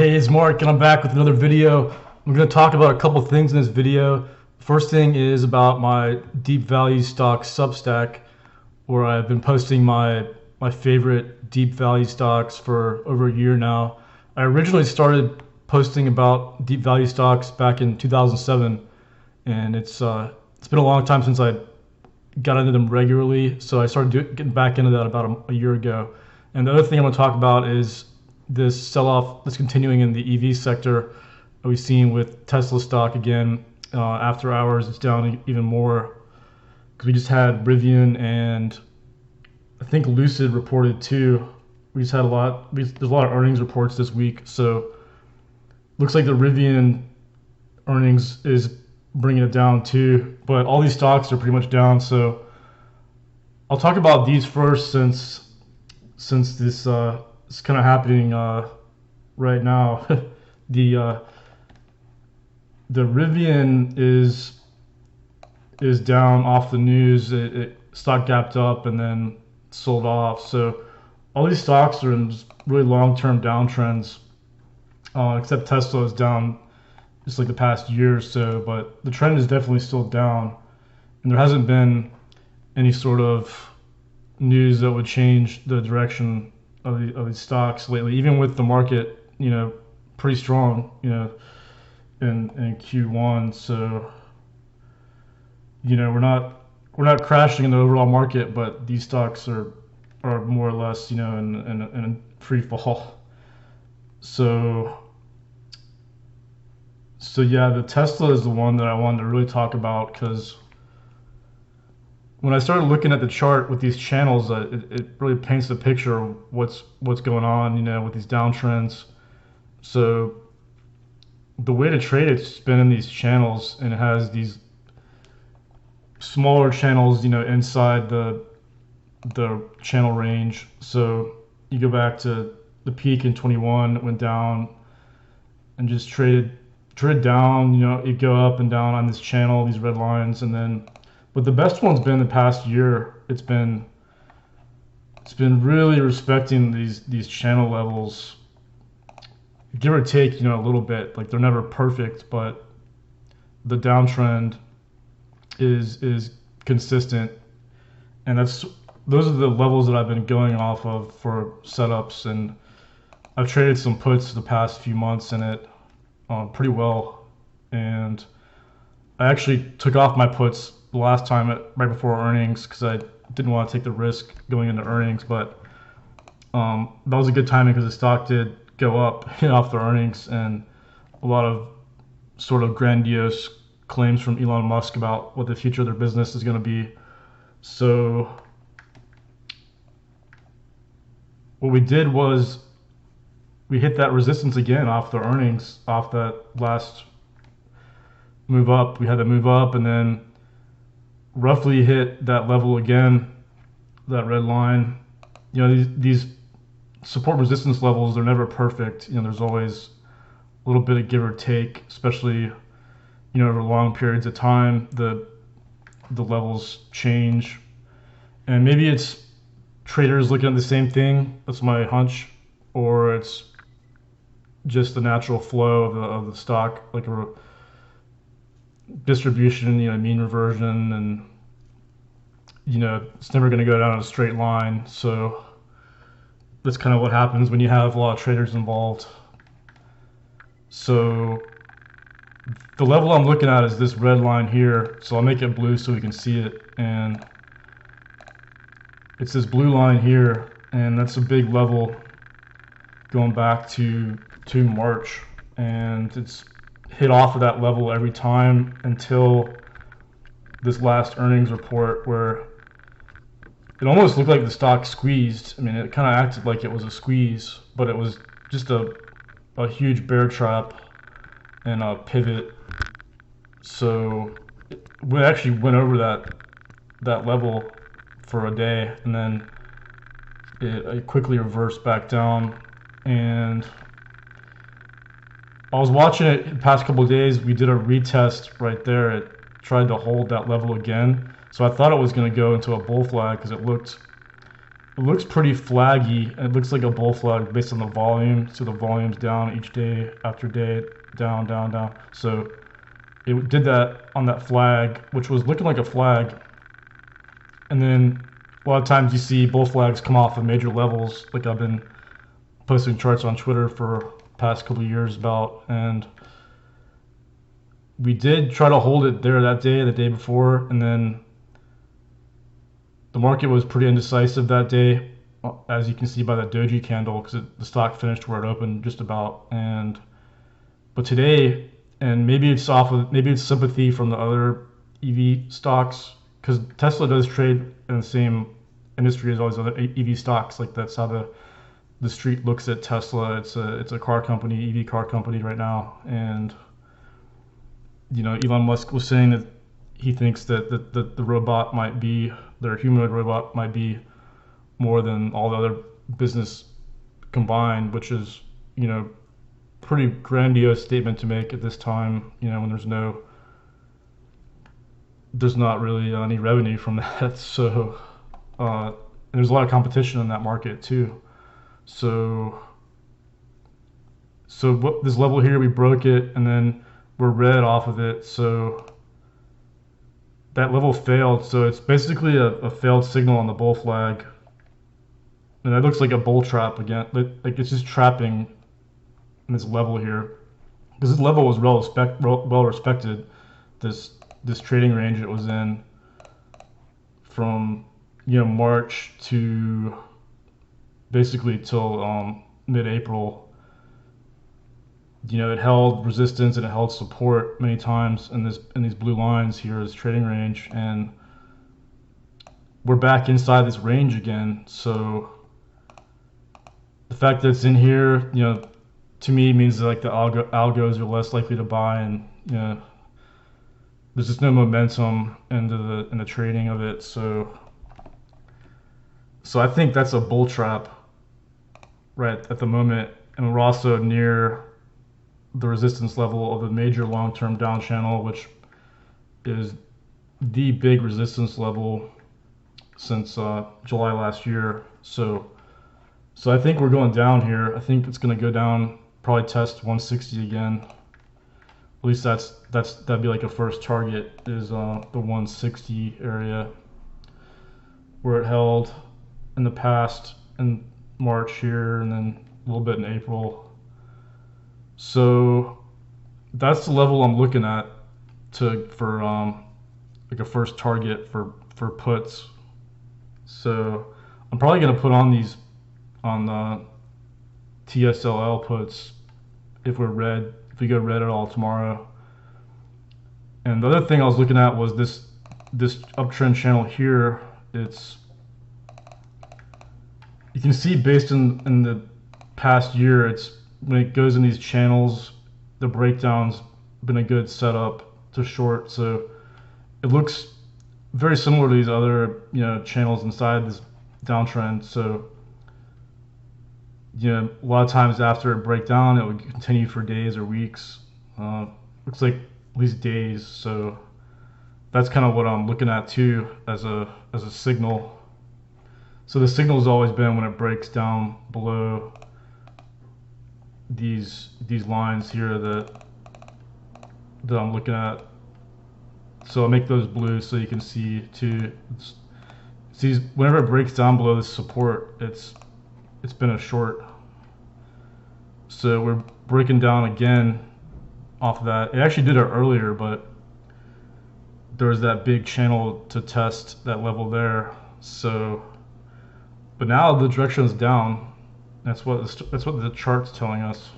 Hey, it's Mark, and I'm back with another video. I'm going to talk about a couple things in this video. First thing is about my deep value stock Substack, where I've been posting my favorite deep value stocks for over a year now. I originally started posting about deep value stocks back in 2007, and it's been a long time since I got into them regularly, so I started getting back into that about a year ago. And the other thing I'm going to talk about is this sell-off that's continuing in the EV sector that we've seen with Tesla stock again. After hours, it's down even more because we just had RIVN and I think Lucid reported too. We just had there's a lot of earnings reports this week, so looks like the RIVN earnings is bringing it down too. But all these stocks are pretty much down, so I'll talk about these first since this it's kind of happening right now. The RIVN is down off the news. It stock gapped up and then sold off. So all these stocks are in really long-term downtrends, except Tesla is down just like the past year or so. But the trend is definitely still down, and there hasn't been any sort of news that would change the direction of these stocks lately, even with the market, pretty strong, in Q1. So, we're not crashing in the overall market, but these stocks are more or less, in a free fall. So yeah, the Tesla is the one that I wanted to really talk about, because when I started looking at the chart with these channels, it really paints the picture of what's going on, with these downtrends. So the way to trade it's been in these channels, and it has these smaller channels, inside the channel range. So you go back to the peak in 21, it went down and just traded down. It go up and down on this channel, these red lines, and then. But the best one's been the past year. It's been really respecting these channel levels, give or take, a little bit. Like, they're never perfect, but the downtrend is consistent, and those are the levels that I've been going off of for setups. And I've traded some puts the past few months in it pretty well, and I actually took off my puts the last time right before earnings because I didn't want to take the risk going into earnings. But that was a good timing because the stock did go up off the earnings, and a lot of sort of grandiose claims from Elon Musk about what the future of their business is going to be. So what we did was we hit that resistance again off the earnings, off that last move up. We had to move up and then roughly hit that level again, that red line. These support resistance levels, they're never perfect. There's always a little bit of give or take, especially over long periods of time. The levels change, and maybe it's traders looking at the same thing. That's my hunch, or it's just the natural flow of the stock, like a distribution, mean reversion, and it's never going to go down a straight line. So that's kind of what happens when you have a lot of traders involved. So the level I'm looking at is this red line here. So I'll make it blue so we can see it, and it's this blue line here, and that's a big level going back to March, and it's hit off of that level every time until this last earnings report, where it almost looked like the stock squeezed. I mean, it kind of acted like it was a squeeze, but it was just a huge bear trap and a pivot. So we actually went over that level for a day, and then it quickly reversed back down. And I was watching it the past couple of days. We did a retest right there. It tried to hold that level again. So I thought it was going to go into a bull flag because it looked it looks pretty flaggy. It looks like a bull flag based on the volume. So the volume's down each day after day, down, down, down. So it did that on that flag, which was looking like a flag. And then a lot of times you see bull flags come off of major levels, like I've been posting charts on Twitter for past couple of years about, and we did try to hold it there that day, the day before, and then the market was pretty indecisive that day, as you can see by that doji candle, because the stock finished where it opened just about. And but today, and maybe it's maybe it's sympathy from the other EV stocks, because Tesla does trade in the same industry as all these other EV stocks. Like that's how the street looks at Tesla. It's a car company, EV car company right now. And Elon Musk was saying that he thinks that the robot might be, their humanoid robot might be more than all the other business combined, which is pretty grandiose statement to make at this time, when there's not really any revenue from that. So and there's a lot of competition in that market too. So what, this level here, we broke it, and then we're red off of it. So that level failed. So it's basically a failed signal on the bull flag. And that looks like a bull trap again. Like it's just trapping in this level here. Because this level was well respected. This trading range it was in from March to basically till mid-April. It held resistance and it held support many times in these blue lines here as trading range, and we're back inside this range again. So the fact that it's in here, to me means that like the algos are less likely to buy, and there's just no momentum in the trading of it. So I think that's a bull trap right at the moment, and we're also near the resistance level of the major long-term down channel, which is the big resistance level since July last year. So I think we're going down here. I think it's going to go down, probably test 160 again. At least that'd be like a first target, is the 160 area where it held in the past in March here, and then a little bit in April. So that's the level I'm looking at for like a first target for puts. So I'm probably gonna put on these on the TSLA puts if we go red at all tomorrow. And the other thing I was looking at was this uptrend channel here. You can see based in the past year, it's when it goes in these channels, the breakdown's been a good setup to short. So it looks very similar to these other channels inside this downtrend. So a lot of times after it break down, it would continue for days or weeks. Looks like at least days. So that's kind of what I'm looking at too as a signal. So the signal has always been when it breaks down below these lines here that I'm looking at. So I'll make those blue so you can see too. See, whenever it breaks down below this support, it's been a short. So we're breaking down again off of that. It actually did it earlier, but there was that big channel to test that level there. So, but now the direction is down. That's what the chart's telling us.